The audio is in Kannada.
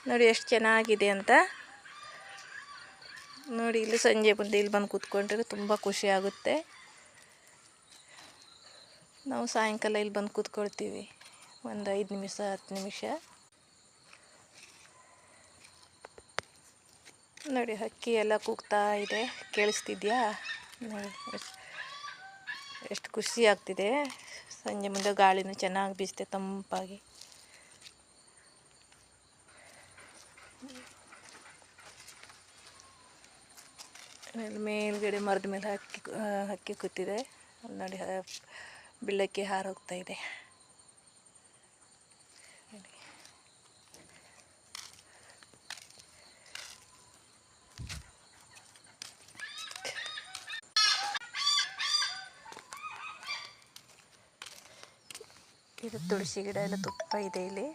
ನೋಡಿ ಎಷ್ಟು ಚೆನ್ನಾಗಿದೆ ಅಂತ. ನೋಡಿ ಇಲ್ಲಿ ಸಂಜೆ ಬಂದು ಇಲ್ಲಿ ಬಂದು ಕೂತ್ಕೊಂಡ್ರೆ ತುಂಬ ಖುಷಿ ಆಗುತ್ತೆ. ನಾವು ಸಾಯಂಕಾಲ ಇಲ್ಲಿ ಬಂದು ಕೂತ್ಕೊಳ್ತೀವಿ ಒಂದು 5 ನಿಮಿಷ 10 ನಿಮಿಷ. ನೋಡಿ ಹಕ್ಕಿ ಎಲ್ಲ ಕೂಗ್ತಾ ಇದೆ, ಕೇಳಿಸ್ತಿದ್ಯಾ? ನೋಡಿ ಎಷ್ಟು ಖುಷಿ ಆಗ್ತಿದೆ. ಸಂಜೆ ಮುಂದೆ ಗಾಳಿನೂ ಚೆನ್ನಾಗಿ ಬೀಸುತ್ತೆ ತಂಪಾಗಿ. ಮೇಲ್ಗಡೆ ಮರದ ಮೇಲೆ ಹಕ್ಕಿ ಕೂತಿದೆ ನೋಡಿ, ಬಿಳ್ಳಕ್ಕೆ ಹಾರೋಗ್ತಾ ಇದೆ. ಇದು ತುಳಸಿ ಗಿಡ ಎಲ್ಲ ತುಪ್ಪ ಇದೆ ಇಲ್ಲಿ.